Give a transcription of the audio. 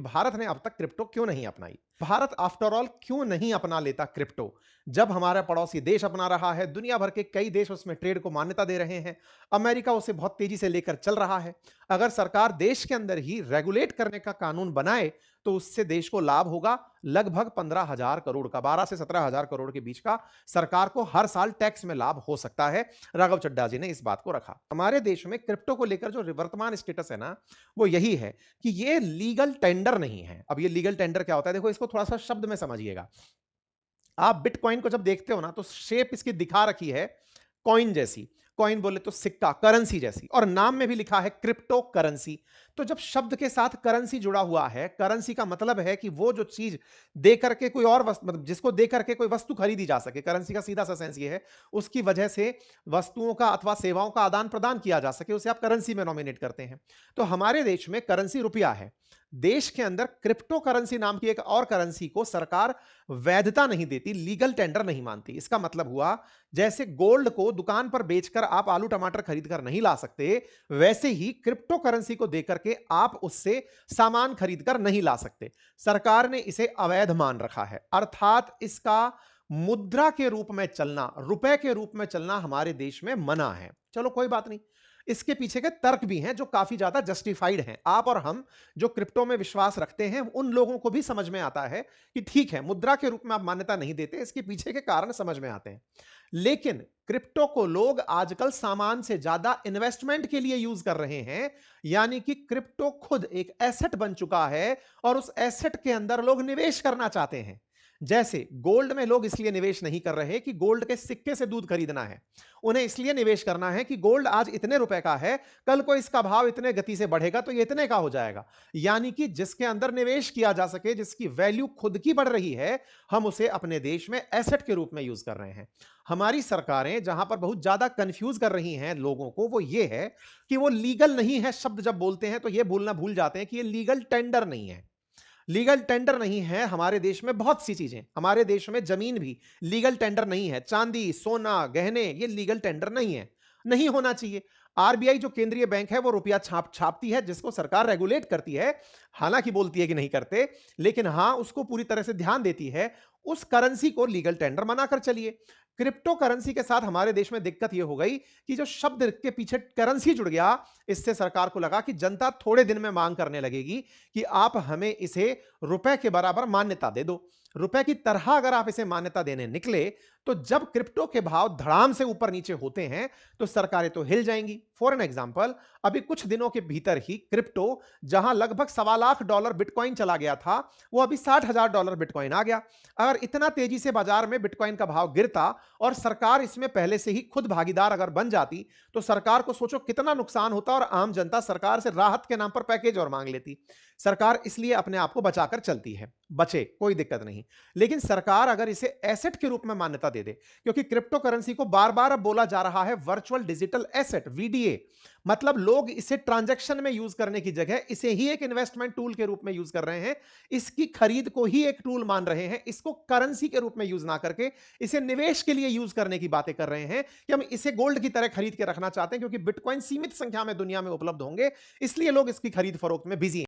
भारत ने अब तक क्रिप्टो क्यों नहीं अपनाई? भारत आफ्टर ऑल क्यों नहीं अपना लेता क्रिप्टो? जब हमारा पड़ोसी देश अपना रहा है, दुनिया भर के कई देश उसमें ट्रेड को मान्यता दे रहे हैं, अमेरिका उसे बहुत तेजी से लेकर चल रहा है। अगर सरकार देश के अंदर ही रेगुलेट करने का कानून बनाए, तो उससे देश को लाभ होगा लगभग 15,000 करोड़ का, 12 से 17,000 करोड़ के बीच का सरकार को हर साल टैक्स में लाभ हो सकता है। राघव चड्ढा जी ने इस बात को रखा। हमारे देश में क्रिप्टो को लेकर जो वर्तमान स्टेटस है ना, वो यही है कि ये लीगल टेंडर नहीं है। अब ये लीगल टेंडर क्या होता है? देखो, इसको थोड़ा-सा शब्द में समझिएगा। आप बिटकॉइन को जब देखते हो ना, तो शेप इसकी दिखा रखी है कॉइन जैसी। कॉइन बोले तो सिक्का, करेंसी जैसी, और नाम में भी लिखा है क्रिप्टो करेंसी। तो जब शब्द के साथ करेंसी जुड़ा हुआ है, करेंसी का मतलब है कि वो जो चीज दे करके कोई और वस्तु, मतलब जिसको दे करके कोई वस्तु खरीदी जा सके। करेंसी का सीधा सा सेंस ये है, उसकी वजह से वस्तुओं का अथवा सेवाओं का आदान प्रदान किया जा सके, उसे आप करेंसी में नॉमिनेट करते हैं। तो हमारे देश में करेंसी रुपया है। देश के अंदर क्रिप्टो करेंसी नाम की एक और करेंसी को सरकार वैधता नहीं देती, लीगल टेंडर नहीं मानती। इसका मतलब हुआ, जैसे गोल्ड को दुकान पर बेचकर आप आलू टमाटर खरीद कर नहीं ला सकते, वैसे ही क्रिप्टो करेंसी को देकर के आप उससे सामान खरीद कर नहीं ला सकते। सरकार ने इसे अवैध मान रखा है, अर्थात इसका मुद्रा के रूप में चलना, रुपए के रूप में चलना हमारे देश में मना है। चलो कोई बात नहीं, इसके पीछे के तर्क भी हैं जो काफी ज्यादा जस्टिफाइड हैं। आप और हम जो क्रिप्टो में विश्वास रखते हैं, उन लोगों को भी समझ में आता है कि ठीक है, मुद्रा के रूप में आप मान्यता नहीं देते, इसके पीछे के कारण समझ में आते हैं। लेकिन क्रिप्टो को लोग आजकल सामान से ज्यादा इन्वेस्टमेंट के लिए यूज कर रहे हैं। यानी कि क्रिप्टो खुद एक एसेट बन चुका है और उस एसेट के अंदर लोग निवेश करना चाहते हैं। जैसे गोल्ड में लोग इसलिए निवेश नहीं कर रहे कि गोल्ड के सिक्के से दूध खरीदना है। उन्हें इसलिए निवेश करना है कि गोल्ड आज इतने रुपए का है, कल को इसका भाव इतने गति से बढ़ेगा तो ये इतने का हो जाएगा। यानी कि जिसके अंदर निवेश किया जा सके, जिसकी वैल्यू खुद की बढ़ रही है, हम उसे अपने देश में एसेट के रूप में यूज कर रहे हैं। हमारी सरकारें जहां पर बहुत ज्यादा कंफ्यूज कर रही हैं लोगों को, वो ये है कि वो लीगल नहीं है शब्द जब बोलते हैं तो ये बोलना भूल जाते हैं कि ये लीगल टेंडर नहीं है। लीगल टेंडर नहीं है हमारे देश में बहुत सी चीजें। हमारे देश में जमीन भी लीगल टेंडर नहीं है। चांदी, सोना, गहने, ये लीगल टेंडर नहीं है, नहीं होना चाहिए। आरबीआई जो केंद्रीय बैंक है, वो रुपया छापती है, जिसको सरकार रेगुलेट करती है। हालांकि बोलती है कि नहीं करते, लेकिन हां, उसको पूरी तरह से ध्यान देती है। उस करेंसी को लीगल टेंडर बनाकर चलिए। क्रिप्टो करेंसी के साथ हमारे देश में दिक्कत यह हो गई कि जो शब्द के पीछे करेंसी जुड़ गया, इससे सरकार को लगा कि जनता थोड़े दिन में मांग करने लगेगी कि आप हमें इसे रुपए के बराबर मान्यता दे दो। रुपए की तरह अगर आप इसे मान्यता देने निकले, तो जब क्रिप्टो के भाव धड़ाम से ऊपर नीचे होते हैं, तो सरकारें तो हिल जाएंगी। फॉर एन एग्जांपल, अभी कुछ दिनों के भीतर ही क्रिप्टो, जहां लगभग $1.25 बिटकॉइन चला गया था, वो अभी $60,000 बिटकॉइन आ गया। अगर इतना तेजी से बाजार में बिटकॉइन का भाव गिरता और सरकार इसमें पहले से ही खुद भागीदार अगर बन जाती, तो सरकार को सोचो कितना नुकसान होता और आम जनता सरकार से राहत के नाम पर पैकेज और मांग लेती। सरकार इसलिए अपने आप को बचाकर चलती है, बचे, कोई दिक्कत नहीं। लेकिन सरकार अगर इसे एसेट के रूप में मान्यता दे दे, क्योंकि क्रिप्टो करेंसी को बार बार अब बोला जा रहा है वर्चुअल डिजिटल एसेट, वीडीए, मतलब लोग इसे ट्रांजैक्शन में यूज करने की जगह इसे ही एक इन्वेस्टमेंट टूल के रूप में यूज कर रहे हैं। इसकी खरीद को ही एक टूल मान रहे हैं, इसको करेंसी के रूप में यूज ना करके इसे निवेश के लिए यूज करने की बातें कर रहे हैं कि हम इसे गोल्ड की तरह खरीद के रखना चाहते हैं, क्योंकि बिटकॉइन सीमित संख्या में दुनिया में उपलब्ध होंगे, इसलिए लोग इसकी खरीद फरोख्त में बिजी हैं।